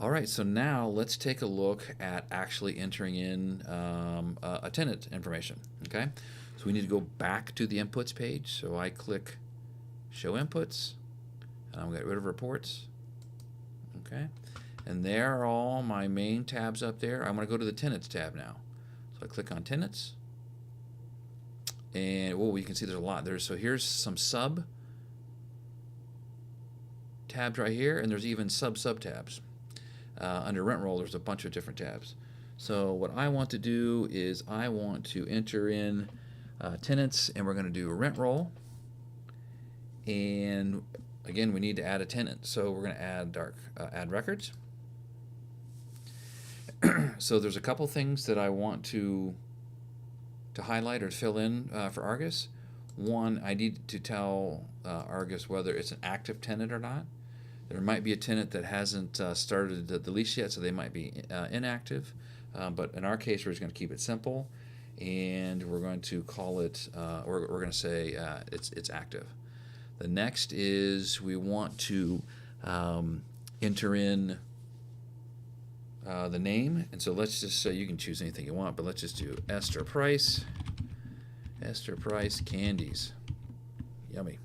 All right, so now let's take a look at actually entering in a tenant information. Okay, so we need to go back to the inputs page. So I click Show Inputs, and I'm going to get rid of Reports. Okay, and there are all my main tabs up there. I'm going to go to the Tenants tab now. So I click on Tenants, and you can see there's a lot there. So here's some sub tabs right here, and there's even sub tabs. Under rent roll, there's a bunch of different tabs. So what I want to do is I want to enter in tenants, and we're going to do a rent roll. And again, we need to add a tenant, so we're going to add records. So there's a couple things that I want to highlight or fill in for Argus. One, I need to tell Argus whether it's an active tenant or not. There might be a tenant that hasn't started the lease yet, so they might be inactive. But in our case, we're just going to keep it simple, and we're going to call it, we're going to say it's active. The next is we want to enter in the name, and so let's just say you can choose anything you want, but let's just do Esther Price candies. Yummy.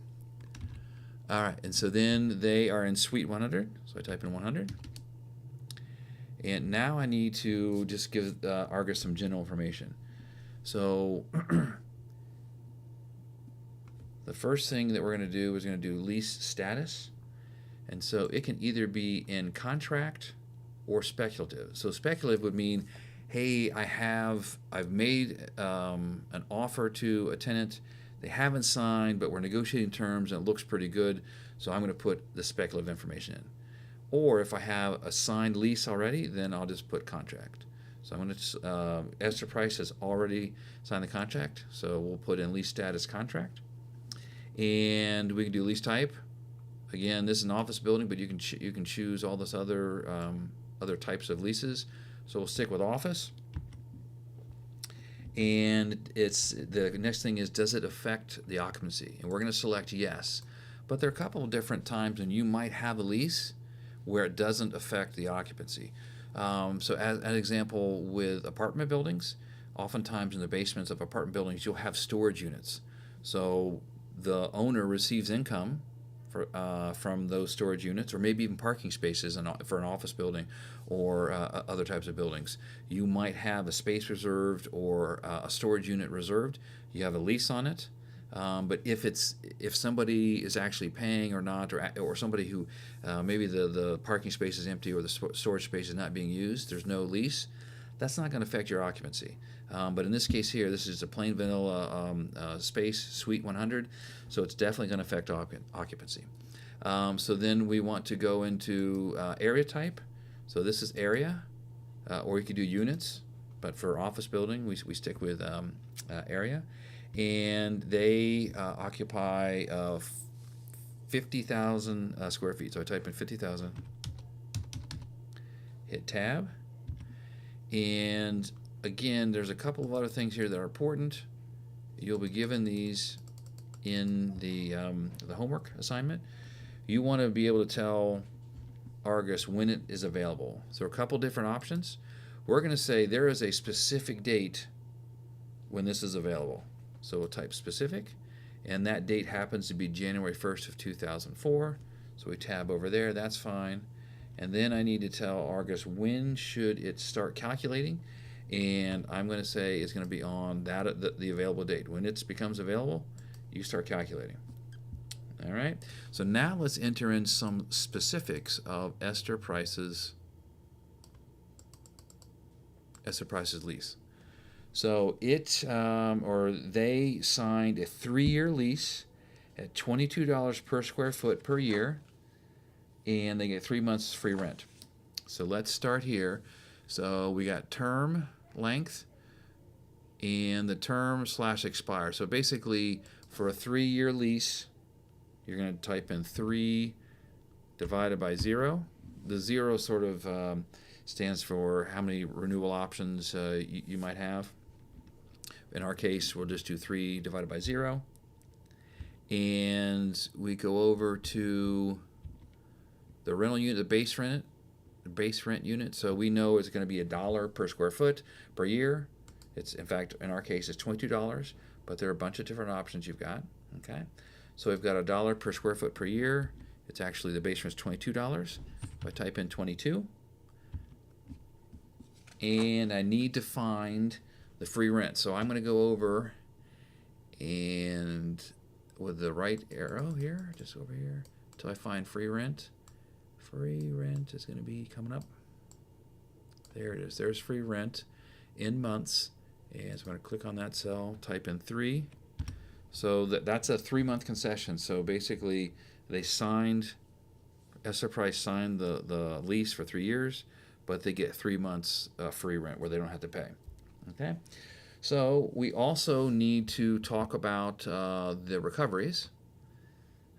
All right, and so then they are in Suite 100, so I type in 100. And now I need to just give Argus some general information. So the first thing that we're going to do is going to do lease status. And so it can either be in contract or speculative. So speculative would mean, hey, I've made an offer to a tenant. They haven't signed, but we're negotiating terms and it looks pretty good, so I'm going to put the speculative information in. Or if I have a signed lease already, then I'll just put contract. So I'm going to, Esther Price has already signed the contract, so we'll put in lease status contract. And we can do lease type. Again, this is an office building, but you can choose all this other types of leases. So we'll stick with office. And it's the next thing is, does it affect the occupancy? And we're going to select yes. But there are a couple of different times when you might have a lease where it doesn't affect the occupancy. So as an example, with apartment buildings, oftentimes in the basements of apartment buildings, you'll have storage units. So the owner receives income from those storage units, or maybe even parking spaces for an office building or other types of buildings. You might have a space reserved or a storage unit reserved. You have a lease on it. But if somebody is actually paying or not, or somebody who maybe the parking space is empty or the storage space is not being used, there's no lease, that's not going to affect your occupancy. But in this case here, this is a plain vanilla space, Suite 100, so it's definitely going to affect occupancy. So then we want to go into area type. So this is area, or you could do units, but for office building, we stick with area. And they occupy 50,000 square feet. So I type in 50,000, hit tab, and again, there's a couple of other things here that are important. You'll be given these in the homework assignment. You want to be able to tell Argus when it is available. So a couple different options. We're going to say there is a specific date when this is available. So we'll type specific, and that date happens to be January 1st of 2004. So we tab over there, that's fine. And then I need to tell Argus when should it start calculating, and I'm going to say it's going to be on the available date. When it becomes available, you start calculating. All right. So now let's enter in some specifics of Esther Price's lease. So they signed a 3-year lease at $22 per square foot per year, and they get 3 months free rent. So let's start here. So we got term length and the term / expire. So basically, for a 3-year lease, you're going to type in 3 divided by 0. The 0 sort of stands for how many renewal options you might have. In our case, we'll just do 3 divided by 0. And we go over to the rental unit, the base rent. base rent unit, so we know it's going to be $1 per square foot per year. It's, in fact, in our case, it's $22, but there are a bunch of different options you've got. Okay, so we've got $1 per square foot per year. It's actually, the base rent's $22. If I type in 22, and I need to find the free rent, so I'm going to go over and with the right arrow here, just over here, until I find free rent. Free rent is going to be coming up. There it is. There's free rent in months. And so I'm going to click on that cell, type in 3. So that's a 3-month concession. So basically, they signed, Esther Price signed the lease for 3 years, but they get 3 months free rent where they don't have to pay. Okay? So we also need to talk about the recoveries.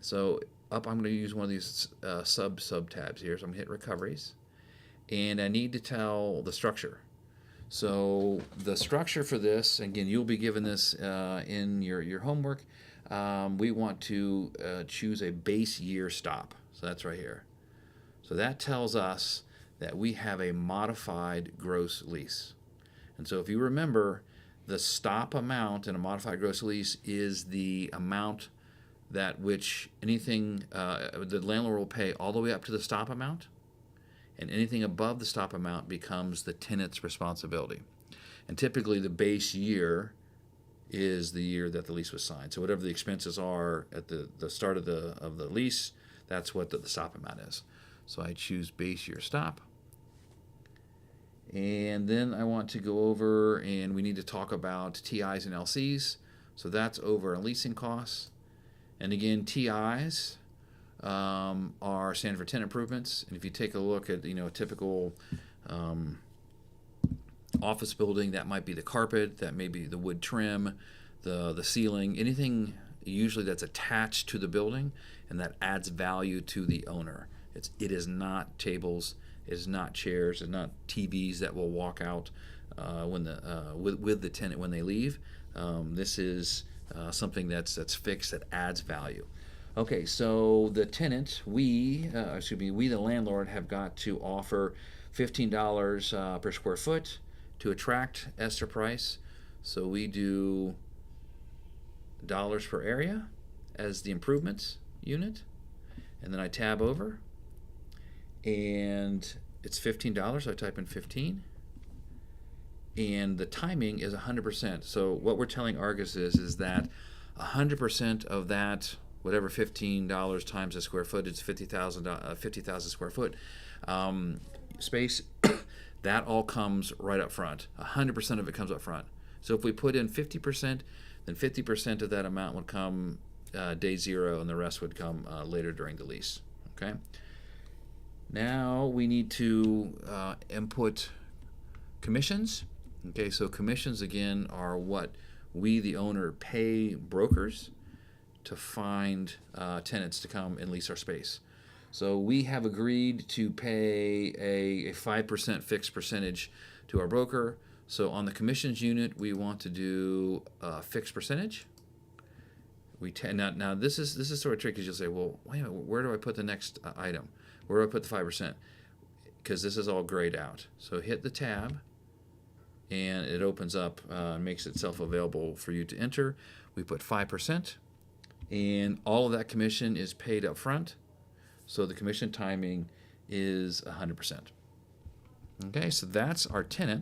So I'm going to use one of these sub tabs here. So I'm going to hit recoveries. And I need to tell the structure. So the structure for this, again, you'll be given this in your homework. We want to choose a base year stop. So that's right here. So that tells us that we have a modified gross lease. And so if you remember, the stop amount in a modified gross lease is the amount that which anything the landlord will pay all the way up to the stop amount, and anything above the stop amount becomes the tenant's responsibility. And typically the base year is the year that the lease was signed. So whatever the expenses are at the start of the lease, that's what the stop amount is. So I choose base year stop. And then I want to go over, and we need to talk about TIs and LCs. So that's over on leasing costs. And again, TIs are standard for tenant improvements. And if you take a look at a typical office building, that might be the carpet, that may be the wood trim, the ceiling, anything usually that's attached to the building and that adds value to the owner. It is not tables, it is not chairs, it's not TVs that will walk out with the tenant when they leave. This is something that's fixed, that adds value. Okay, so the tenant, we the landlord, have got to offer $15 per square foot to attract Esther Price. So we do dollars per area as the improvements unit, and then I tab over, and it's $15. So I type in 15, and the timing is 100%. So what we're telling Argus is that 100% of that, whatever $15 times a square foot, it's 50,000 square foot space. That all comes right up front. 100% of it comes up front. So if we put in 50%, then 50% of that amount would come day 0, and the rest would come later during the lease. Okay. Now we need to input commissions. Okay, so commissions again are what we, the owner, pay brokers to find tenants to come and lease our space. So we have agreed to pay a 5% fixed percentage to our broker. So on the commissions unit, we want to do a fixed percentage. Now this is sort of tricky, because you'll say, well, wait a minute, where do I put the next item? Where do I put the 5%? Because this is all grayed out. So hit the tab, and it opens up and makes itself available for you to enter. We put 5%, and all of that commission is paid up front. So the commission timing is 100%. Okay, so that's our tenant.